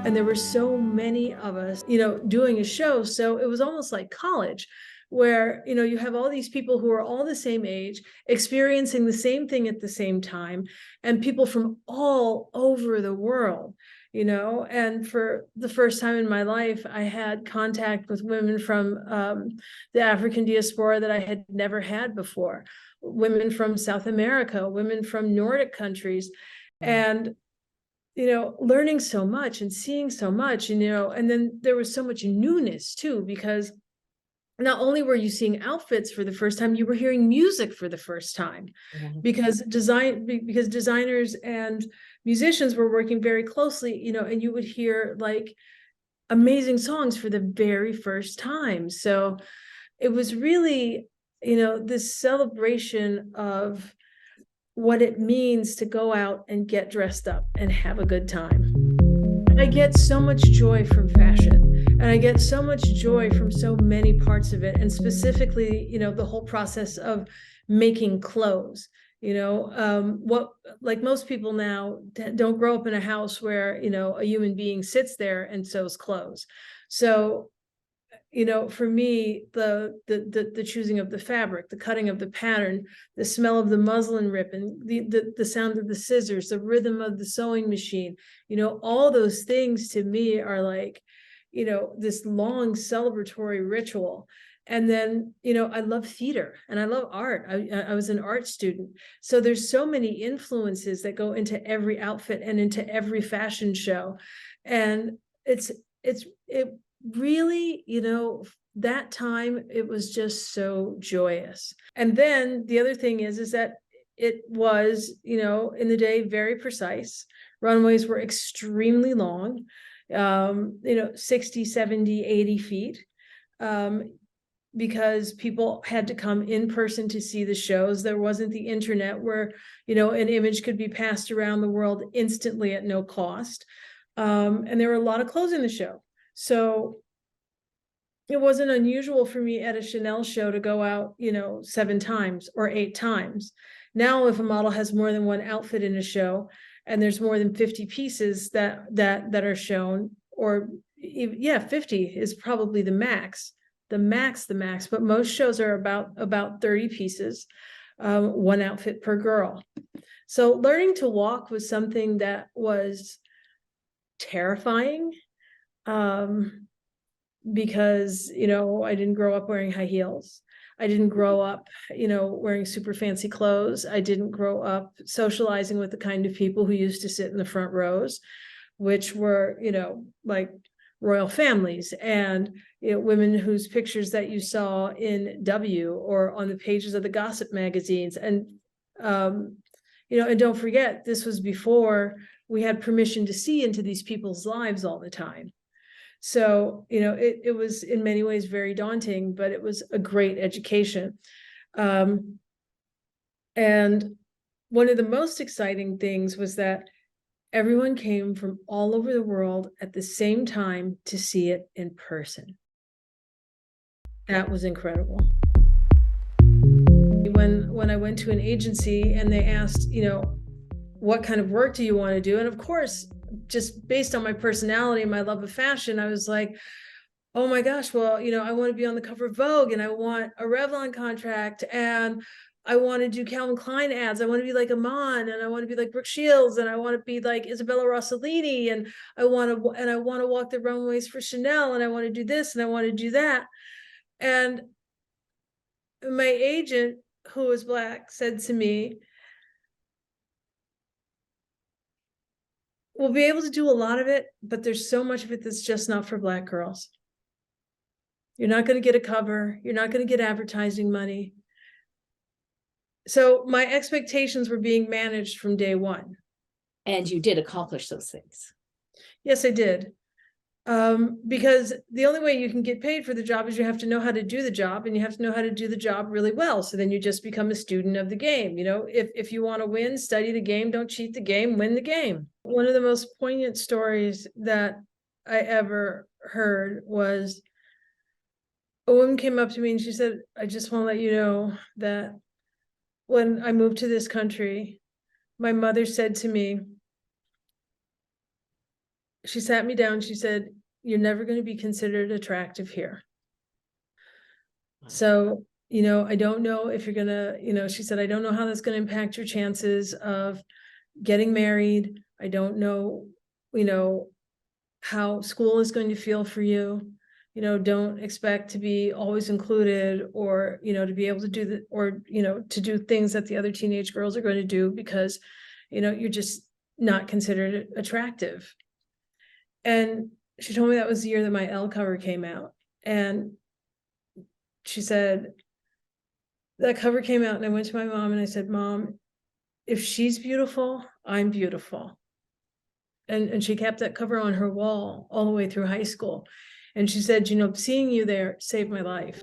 And there were so many of us, doing a show. So it was almost like college, where, you have all these people who are all the same age, experiencing the same thing at the same time, and people from all over the world, and for the first time in my life, I had contact with women from the African diaspora that I had never had before, women from South America, women from Nordic countries. And learning so much and seeing so much, and then there was so much newness too, because not only were you seeing outfits for the first time, you were hearing music for the first time, because designers and musicians were working very closely, and you would hear like amazing songs for the very first time. So it was really, this celebration of what it means to go out and get dressed up and have a good time. I get so much joy from fashion, and I get so much joy from so many parts of it, and specifically, the whole process of making clothes. What, like most people now don't grow up in a house where, a human being sits there and sews clothes. So for me, the choosing of the fabric, the cutting of the pattern, the smell of the muslin ribbon, the sound of the scissors, the rhythm of the sewing machine, all those things to me are like, this long celebratory ritual. And then, I love theater and I love art. I was an art student. So there's so many influences that go into every outfit and into every fashion show. And it really, that time, it was just so joyous. And then the other thing is that it was, in the day, very precise. Runways were extremely long, 60, 70, 80 feet, because people had to come in person to see the shows. There wasn't the internet where, an image could be passed around the world instantly at no cost. And there were a lot of clothes in the show. So it wasn't unusual for me at a Chanel show to go out, 7 times or 8 times. Now, if a model has more than one outfit in a show and there's more than 50 pieces that are shown, or 50 is probably the max, but most shows are about 30 pieces, one outfit per girl. So learning to walk was something that was terrifying, because, I didn't grow up wearing high heels. I didn't grow up, wearing super fancy clothes. I didn't grow up socializing with the kind of people who used to sit in the front rows, which were, like royal families and, women whose pictures that you saw in W or on the pages of the gossip magazines. And, and don't forget, this was before we had permission to see into these people's lives all the time. So, it was in many ways very daunting, but it was a great education. And one of the most exciting things was that everyone came from all over the world at the same time to see it in person. That was incredible. When I went to an agency and they asked, what kind of work do you want to do? And of course, just based on my personality and my love of fashion, I was like, oh my gosh, well, I want to be on the cover of Vogue, and I want a Revlon contract, and I want to do Calvin Klein ads. I want to be like Iman, and I want to be like Brooke Shields, and I want to be like Isabella Rossellini, and I want to walk the runways for Chanel, and I want to do this, and I want to do that. And my agent, who was Black, said to me, we'll be able to do a lot of it, but there's so much of it that's just not for Black girls. You're not going to get a cover. You're not going to get advertising money. So my expectations were being managed from day one. And you did accomplish those things. Yes, I did. Because the only way you can get paid for the job is you have to know how to do the job, and you have to know how to do the job really well. So then you just become a student of the game. If you want to win, study the game, don't cheat the game, win the game. One of the most poignant stories that I ever heard was a woman came up to me and she said, I just want to let you know that when I moved to this country, my mother said to me, she sat me down, she said, "You're never going to be considered attractive here. So, I don't know if you're gonna, she said, I don't know how that's gonna impact your chances of getting married. I don't know, how school is going to feel for you. Don't expect to be always included or, to be able to do to do things that the other teenage girls are going to do because, you're just not considered attractive." And she told me that was the year that my Elle cover came out. And she said, that cover came out and I went to my mom and I said, "Mom, if she's beautiful, I'm beautiful." And she kept that cover on her wall all the way through high school. And she said, "Seeing you there saved my life."